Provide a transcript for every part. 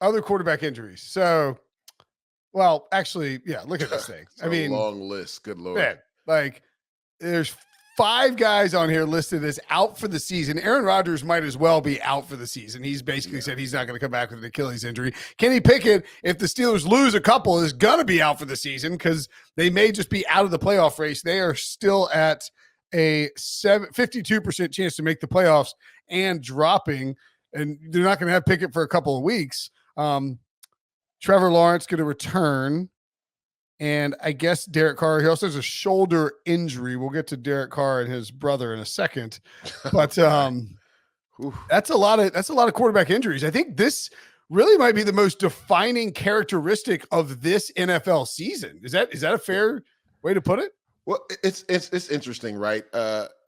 other quarterback injuries. So, well, actually, yeah, look at this thing. It's I a mean, long list. Good Lord. man, like there's 5 guys on here listed as out for the season. Aaron Rodgers might as well be out for the season. He's basically said he's not going to come back with an Achilles injury. Kenny Pickett, if the Steelers lose a couple, is going to be out for the season because they may just be out of the playoff race. They are still at a 52% chance to make the playoffs and dropping, and they're not going to have Pickett for a couple of weeks. Trevor Lawrence going to return. And I guess Derek Carr, he also has a shoulder injury. We'll get to Derek Carr and his brother in a second. But that's a lot of quarterback injuries. I think this really might be the most defining characteristic of this NFL season. Is that a fair way to put it? Well, it's interesting, right?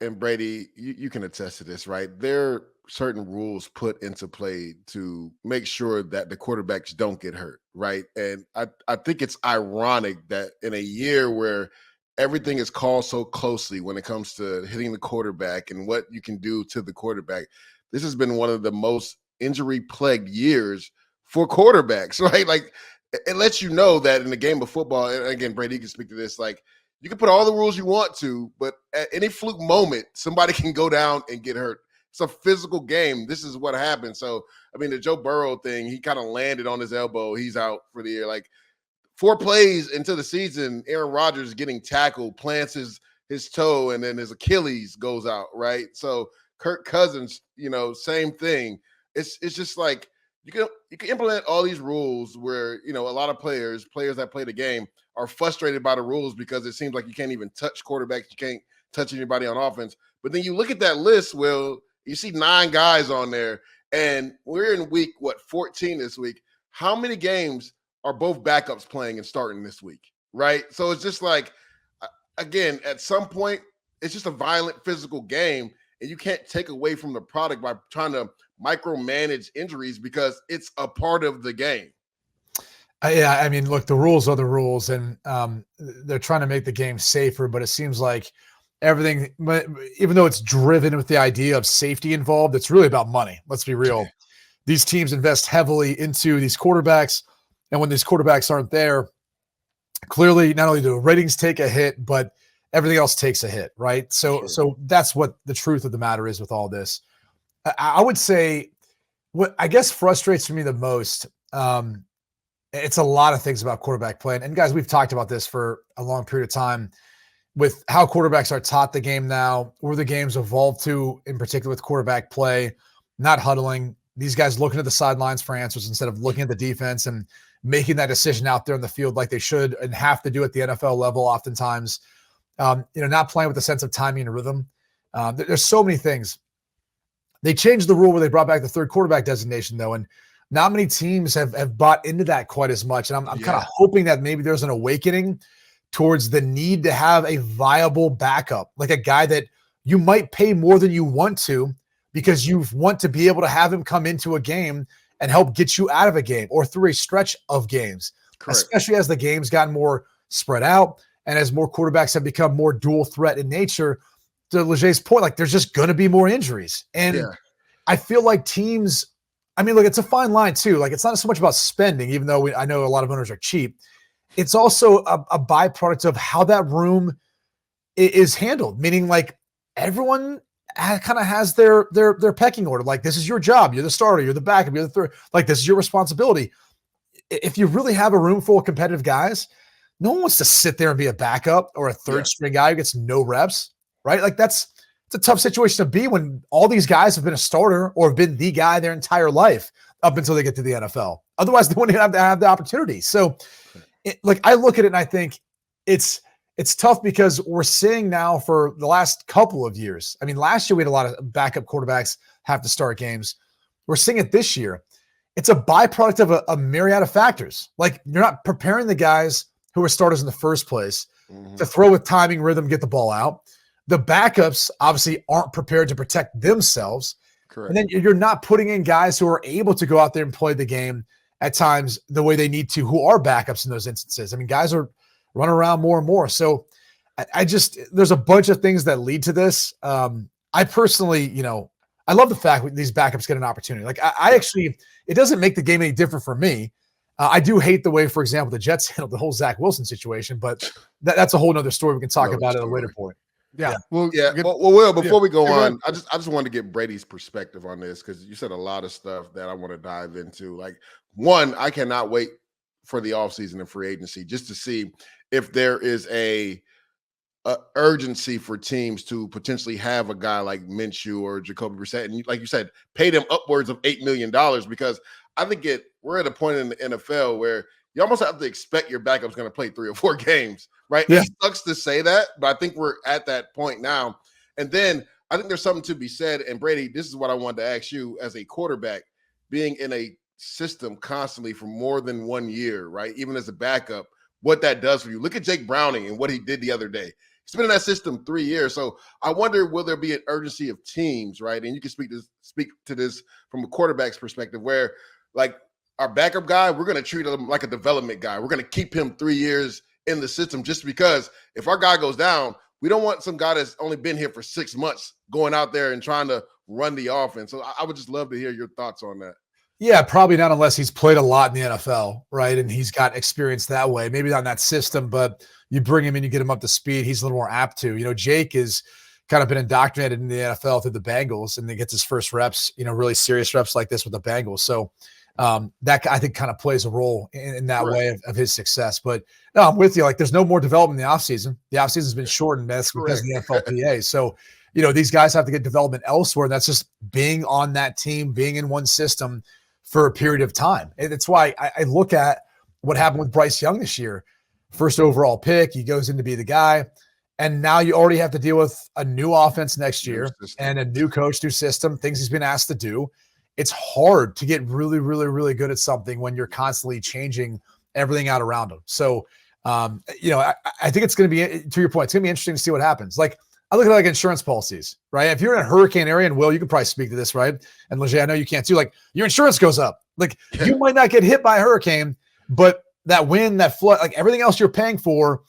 And Brady, you can attest to this, right? There are certain rules put into play to make sure that the quarterbacks don't get hurt, right? And I think it's ironic that in a year where everything is called so closely when it comes to hitting the quarterback and what you can do to the quarterback, this has been one of the most injury-plagued years for quarterbacks, right? Like, it lets you know that in the game of football, and again, Brady can speak to this, like, you can put all the rules you want to, but at any fluke moment, somebody can go down and get hurt. It's a physical game. This is what happens. So, I mean, the Joe Burrow thing, he kind of landed on his elbow. He's out for the year. Like 4 plays into the season, Aaron Rodgers getting tackled, plants his toe, and then his Achilles goes out, right? So Kirk Cousins, same thing. It's just like you can implement all these rules where, a lot of players that play the game are frustrated by the rules because it seems like you can't even touch quarterbacks. You can't touch anybody on offense. But then you look at that list, Will, you see 9 guys on there, and we're in week, 14 this week. How many games are both backups playing and starting this week, right? So it's just like, again, at some point, it's just a violent physical game, and you can't take away from the product by trying to micromanage injuries because it's a part of the game. Yeah, I mean, look, the rules are the rules, and they're trying to make the game safer, but it seems like everything, even though it's driven with the idea of safety involved, it's really about money. Let's be real. These teams invest heavily into these quarterbacks, and when these quarterbacks aren't there, clearly not only do ratings take a hit, but everything else takes a hit, right? So that's what the truth of the matter is with all this. I would say what I guess frustrates me the most, it's a lot of things about quarterback play. And guys, we've talked about this for a long period of time with how quarterbacks are taught the game now, where the game's evolved to, in particular with quarterback play, not huddling. These guys looking at the sidelines for answers instead of looking at the defense and making that decision out there in the field like they should and have to do at the NFL level oftentimes. Not playing with a sense of timing and rhythm. There's so many things. They changed the rule where they brought back the third quarterback designation, though, and not many teams have bought into that quite as much. And I'm kind of hoping that maybe there's an awakening towards the need to have a viable backup, like a guy that you might pay more than you want to because you want to be able to have him come into a game and help get you out of a game or through a stretch of games. Correct. Especially as the game's gotten more spread out and as more quarterbacks have become more dual threat in nature. To Leger's point, like there's just going to be more injuries. And I feel like teams, I mean, look, it's a fine line too. Like it's not so much about spending, even though I know a lot of owners are cheap. It's also a byproduct of how that room is handled, meaning like everyone kind of has their pecking order. Like this is your job. You're the starter. You're the backup. You're the third. Like this is your responsibility. If you really have a room full of competitive guys, no one wants to sit there and be a backup or a third string guy who gets no reps, right? Like it's a tough situation to be when all these guys have been a starter or have been the guy their entire life up until they get to the NFL. Otherwise, they wouldn't have to have the opportunity. So, I look at it and I think it's tough because we're seeing now for the last couple of years. I mean, last year we had a lot of backup quarterbacks have to start games. We're seeing it this year. It's a byproduct of a myriad of factors. Like you're not preparing the guys who are starters in the first place to throw with timing, rhythm, get the ball out. The backups obviously aren't prepared to protect themselves. Correct. And then you're not putting in guys who are able to go out there and play the game at times the way they need to, who are backups in those instances. I mean, guys are running around more and more. So I just, there's a bunch of things that lead to this. I personally, I love the fact that these backups get an opportunity. Like I actually, it doesn't make the game any different for me. I do hate the way, for example, the Jets handled the whole Zach Wilson situation, but that's a whole nother story. We can talk about at a later point. Yeah. Well, before we go on, I just wanted to get Brady's perspective on this because you said a lot of stuff that I want to dive into. Like, one, I cannot wait for the offseason and free agency just to see if there is a urgency for teams to potentially have a guy like Minshew or Jacoby Brissett, and like you said, pay them upwards of $8 million, because I think we're at a point in the NFL where you almost have to expect your backup's going to play 3 or 4 games, right? Yeah. It sucks to say that, but I think we're at that point now. And then I think there's something to be said. And Brady, this is what I wanted to ask you as a quarterback, being in a system constantly for more than 1 year, right? Even as a backup, what that does for you. Look at Jake Browning and what he did the other day. He's been in that system 3 years. So I wonder, will there be an urgency of teams, right? And you can speak to this from a quarterback's perspective, where like our backup guy, we're going to treat him like a development guy. We're going to keep him 3 years in the system just because if our guy goes down, we don't want some guy that's only been here for 6 months going out there and trying to run the offense. So I would just love to hear your thoughts on that. Yeah, probably not unless he's played a lot in the NFL, right? And he's got experience that way. Maybe not in that system, but you bring him in, you get him up to speed, he's a little more apt to. You know, Jake is kind of been indoctrinated in the NFL through the Bengals, and he gets his first reps, you know, really serious reps like this with the Bengals. So that I think kind of plays a role in that way of his success. But no, I'm with you. Like, there's no more development in the offseason. The offseason has been shortened. That's because of the NFLPA. So, you know, these guys have to get development elsewhere. And that's just being on that team, being in one system for a period of time. And that's why I look at what happened with Bryce Young this year. First overall pick, he goes in to be the guy. And now you already have to deal with a new offense next year and a new coach, new system, things he's been asked to do. It's hard to get really, really, really good at something when you're constantly changing everything out around him. So, you know, I think it's going to be, to your point, it's going to be interesting to see what happens. Like, I look at it like insurance policies, right? If you're in a hurricane area, and Will, you can probably speak to this, right? And Leger, I know you can't too. Like, your insurance goes up. Like, you might not get hit by a hurricane, but that wind, that flood, like everything else you're paying for,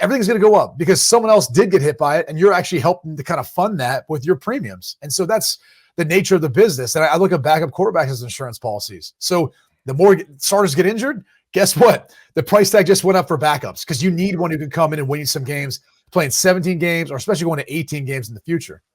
everything's going to go up because someone else did get hit by it, and you're actually helping to kind of fund that with your premiums. And so that's the nature of the business. And I look at backup quarterbacks as insurance policies. So the more starters get injured, guess what? The price tag just went up for backups because you need one who can come in and win you some games, playing 17 games, or especially going to 18 games in the future.